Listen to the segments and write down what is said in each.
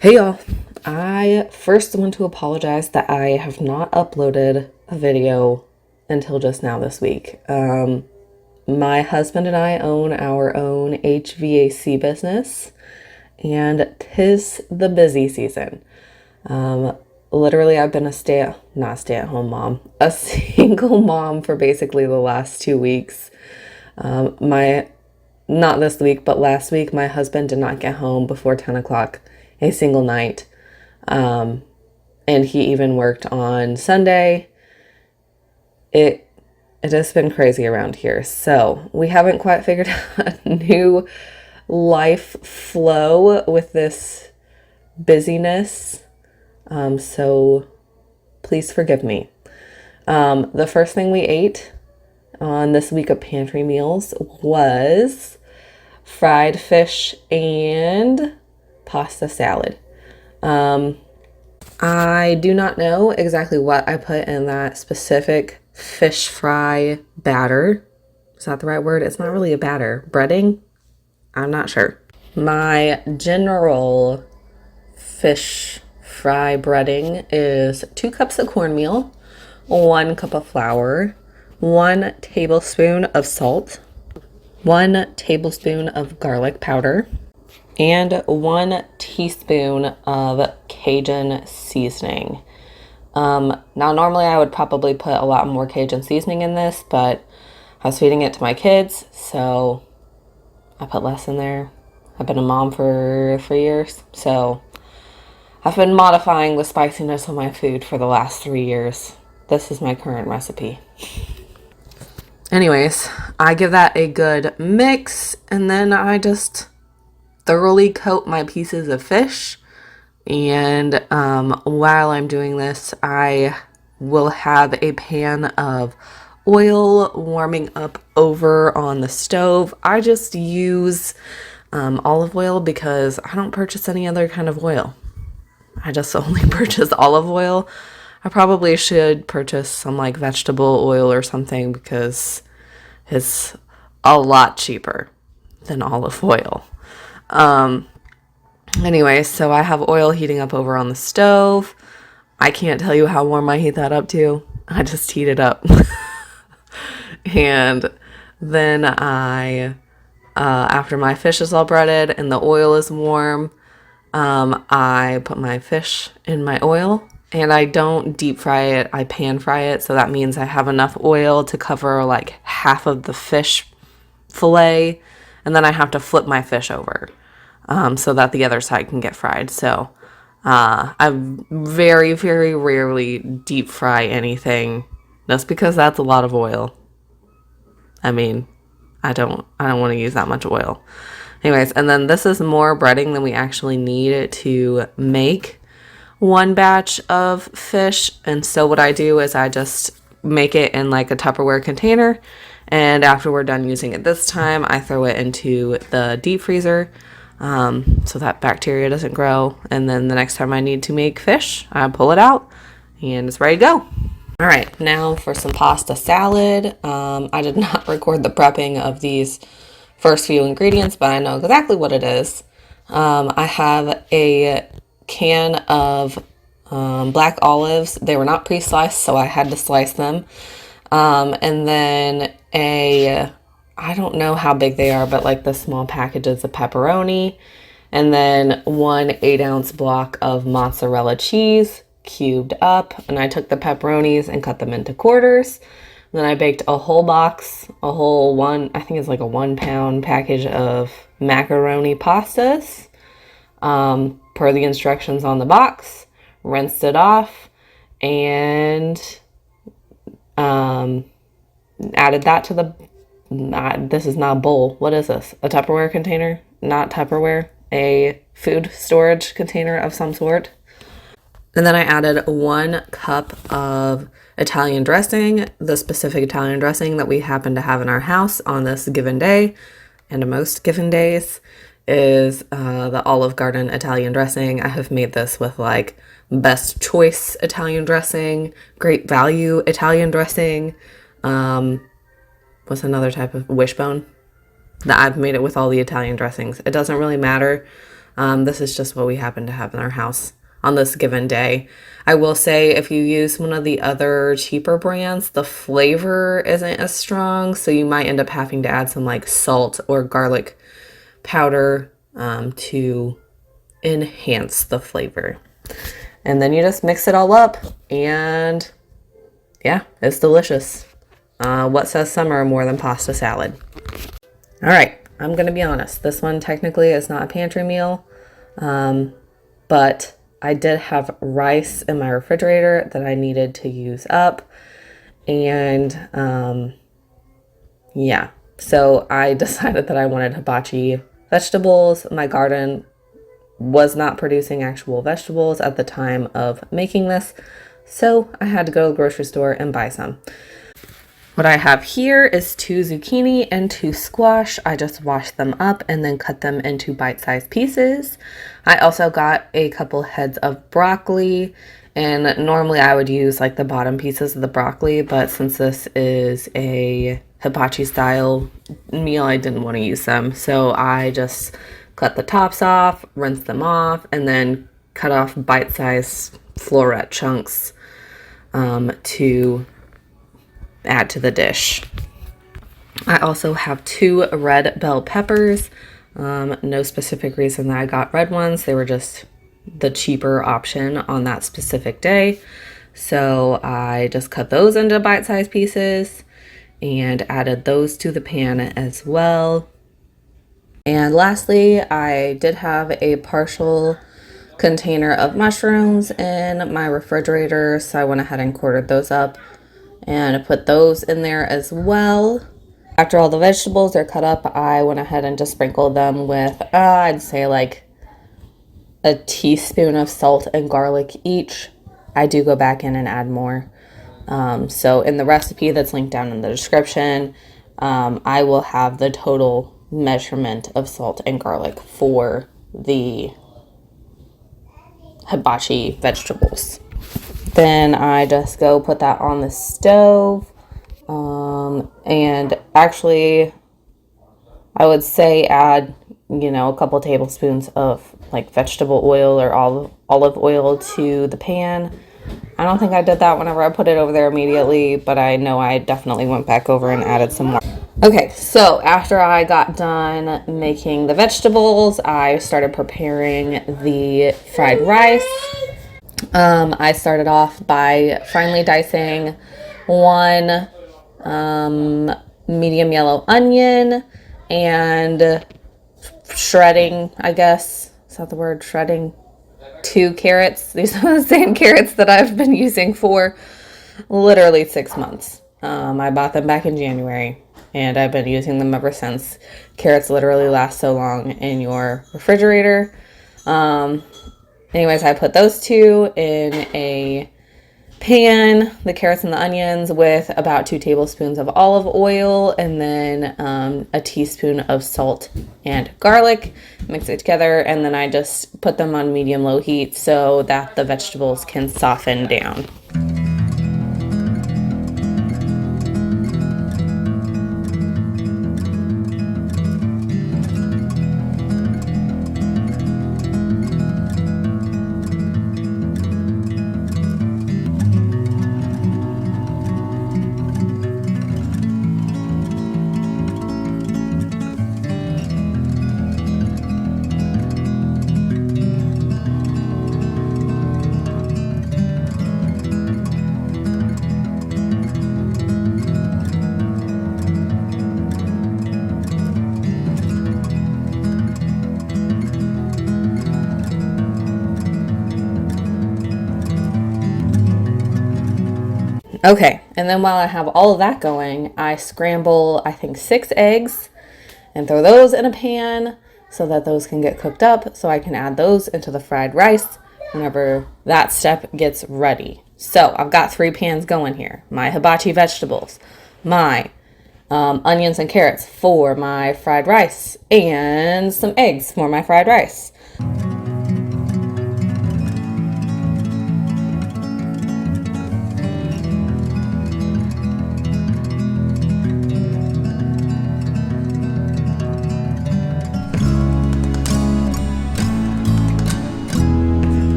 Hey y'all, I first want to apologize that I have not uploaded a video until just now this week. My husband and I own our own HVAC business, and 'tis the busy season. Literally, I've been not stay at home mom, a single mom for basically the last 2 weeks. My Not this week, but last week, my husband did not get home before 10 o'clock a single night. And he even worked on Sunday. It it has been crazy around here. So we haven't quite figured out a new life flow with this busyness. So please forgive me. The first thing we ate on this week of pantry meals was fried fish and pasta salad. I do not know exactly what I put in that specific fish fry batter. Is that the right word? It's not really a batter. Breading? I'm not sure. My general fish fry breading is 2 cups of cornmeal, 1 cup of flour, 1 tablespoon of salt, 1 tablespoon of garlic powder, and 1 teaspoon of Cajun seasoning. Now, normally I would probably put a lot more Cajun seasoning in this, but I was feeding it to my kids, so I put less in there. I've been a mom for 3 years, so I've been modifying the spiciness of my food for the last 3 years. This is my current recipe. Anyways, I give that a good mix, and then I just thoroughly coat my pieces of fish. And while I'm doing this, I will have a pan of oil warming up over on the stove. I just use olive oil because I don't purchase any other kind of oil. I just only purchase olive oil. I probably should purchase some like vegetable oil or something because it's a lot cheaper than olive oil. Anyway, so I have oil heating up over on the stove. I can't tell you how warm I heat that up to. I just heat it up. And then after my fish is all breaded and the oil is warm, I put my fish in my oil. And I don't deep fry it, I pan fry it. So that means I have enough oil to cover like half of the fish fillet. And then I have to flip my fish over. So that the other side can get fried. So I very, very rarely deep fry anything. That's because that's a lot of oil. I mean, I don't want to use that much oil. Anyways, and then this is more breading than we actually need to make one batch of fish. And so what I do is I just make it in like a Tupperware container. And after we're done using it this time, I throw it into the deep freezer. So that bacteria doesn't grow. And then the next time I need to make fish, I pull it out and it's ready to go. All right, now for some pasta salad. I did not record the prepping of these first few ingredients, but I know exactly what it is. I have a can of black olives. They were not pre-sliced, so I had to slice them. And then I don't know how big they are, but like the small packages of pepperoni, and then 1 8-ounce block of mozzarella cheese cubed up. And I took the pepperonis and cut them into quarters. And then I baked a whole box, I think it's like a 1-pound package of macaroni pastas, per the instructions on the box, rinsed it off, and added that to the this is not a bowl. What is this? A Tupperware container? Not Tupperware. A food storage container of some sort. And then I added 1 cup of Italian dressing, the specific Italian dressing that we happen to have in our house on this given day, and most given days, is the Olive Garden Italian dressing. I have made this with like Best Choice Italian dressing, Great Value Italian dressing, what's another type of Wishbone? That I've made it with all the Italian dressings. It doesn't really matter. This is just what we happen to have in our house on this given day. I will say if you use one of the other cheaper brands, the flavor isn't as strong, so you might end up having to add some like salt or garlic powder to enhance the flavor. And then you just mix it all up, and yeah, it's delicious. What says summer more than pasta salad? All right, I'm gonna be honest. This one technically is not a pantry meal, but I did have rice in my refrigerator that I needed to use up. And yeah, so I decided that I wanted hibachi vegetables. My garden was not producing actual vegetables at the time of making this, so I had to go to the grocery store and buy some. What I have here is 2 zucchini and 2 squash. I just washed them up and then cut them into bite-sized pieces. I also got a couple heads of broccoli, and normally I would use like the bottom pieces of the broccoli, but since this is a hibachi style meal, I didn't want to use them. So I just cut the tops off, rinse them off, and then cut off bite-sized floret chunks to add to the dish. I also have 2 red bell peppers. No specific reason that I got red ones. They were just the cheaper option on that specific day. So I just cut those into bite-sized pieces and added those to the pan as well. And lastly, I did have a partial container of mushrooms in my refrigerator, so I went ahead and quartered those up and put those in there as well. After all the vegetables are cut up, I went ahead and just sprinkled them with, I'd say like a teaspoon of salt and garlic each. I do go back in and add more. So in the recipe that's linked down in the description, I will have the total measurement of salt and garlic for the hibachi vegetables. Then I just go put that on the stove. And actually, I would say add, a couple tablespoons of like vegetable oil or olive oil to the pan. I don't think I did that whenever I put it over there immediately, but I know I definitely went back over and added some more. Okay, so after I got done making the vegetables, I started preparing the fried rice. I started off by finely dicing 1 medium yellow onion and shredding, I guess. Is that the word? Shredding? 2 carrots. These are the same carrots that I've been using for literally 6 months. I bought them back in January, and I've been using them ever since. Carrots literally last so long in your refrigerator. Anyways, I put those 2 in a pan, the carrots and the onions, with about 2 tablespoons of olive oil, and then a teaspoon of salt and garlic. Mix it together, and then I just put them on medium-low heat so that the vegetables can soften down. Okay, and then while I have all of that going, I scramble, I think, 6 eggs and throw those in a pan so that those can get cooked up, so I can add those into the fried rice whenever that step gets ready. So I've got 3 pans going here. My hibachi vegetables, my onions and carrots for my fried rice, and some eggs for my fried rice.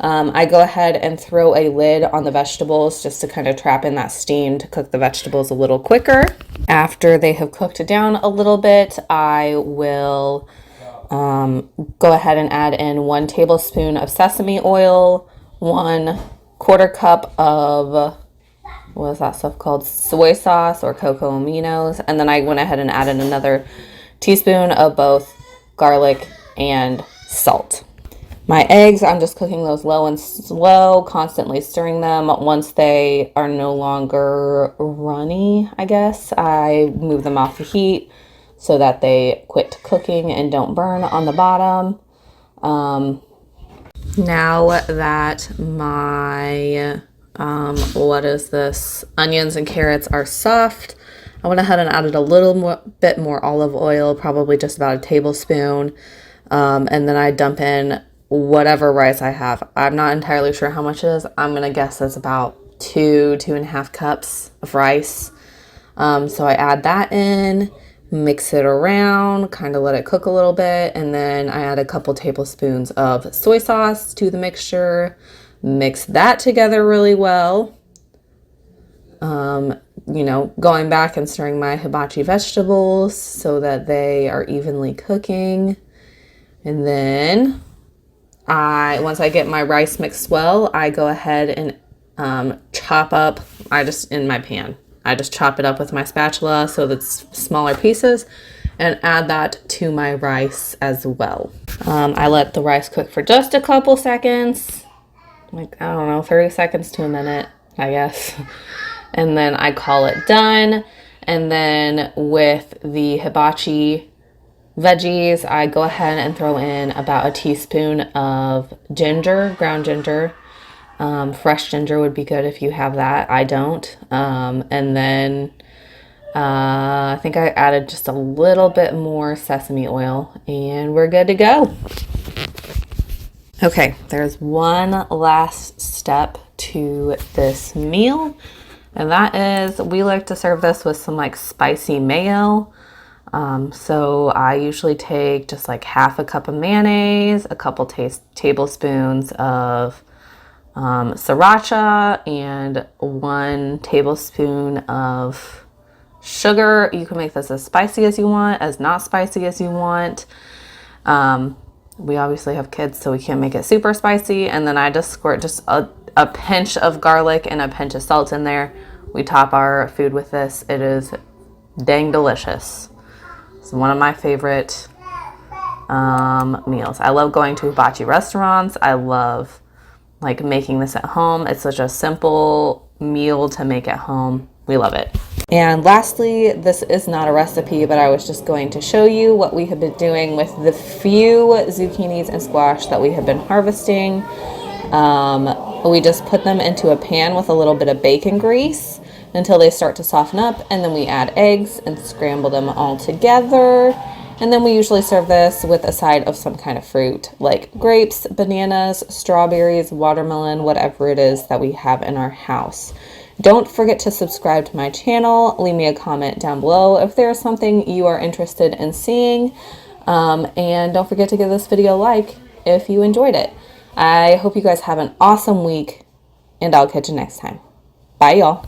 I go ahead and throw a lid on the vegetables just to kind of trap in that steam to cook the vegetables a little quicker. After they have cooked down a little bit, I will go ahead and add in 1 tablespoon of sesame oil, 1/4 cup of, what is that stuff called? Soy sauce or cocoa aminos. And then I went ahead and added another teaspoon of both garlic and salt. My eggs, I'm just cooking those low and slow, constantly stirring them. Once they are no longer runny, I guess, I move them off the heat so that they quit cooking and don't burn on the bottom. Now that my, onions and carrots are soft, I went ahead and added a little bit more olive oil, probably just about a tablespoon. And then I dump in whatever rice I have. I'm not entirely sure how much it is. I'm going to guess it's about 2.5 cups of rice. So I add that in, mix it around, kind of let it cook a little bit. And then I add a couple tablespoons of soy sauce to the mixture, mix that together really well. Going back and stirring my hibachi vegetables so that they are evenly cooking. And then once I get my rice mixed well, I go ahead and chop up, in my pan, I just chop it up with my spatula so that's smaller pieces and add that to my rice as well. I let the rice cook for just a couple seconds, 30 seconds to a minute, I guess. And then I call it done. And then with the hibachi veggies, I go ahead and throw in about a teaspoon of ginger, ground ginger. Fresh ginger would be good if you have that. I don't. And then I think I added just a little bit more sesame oil and we're good to go. Okay, there's one last step to this meal, and that is we like to serve this with some spicy mayo. So I usually take just half a cup of mayonnaise, a couple tablespoons of sriracha, and 1 tablespoon of sugar. You can make this as spicy as you want, as not spicy as you want. We obviously have kids, so we can't make it super spicy. And then I just squirt just a pinch of garlic and a pinch of salt in there. We top our food with this. It is dang delicious. It's one of my favorite meals. I love going to hibachi restaurants. I love making this at home. It's such a simple meal to make at home. We love it. And lastly, this is not a recipe, but I was just going to show you what we have been doing with the few zucchinis and squash that we have been harvesting. We just put them into a pan with a little bit of bacon grease until they start to soften up, and then we add eggs and scramble them all together. And then we usually serve this with a side of some kind of fruit, like grapes, bananas, strawberries, watermelon, whatever it is that we have in our house. Don't forget to subscribe to my channel. Leave me a comment down below if there's something you are interested in seeing. And don't forget to give this video a like if you enjoyed it. I hope you guys have an awesome week, and I'll catch you next time. Bye, y'all.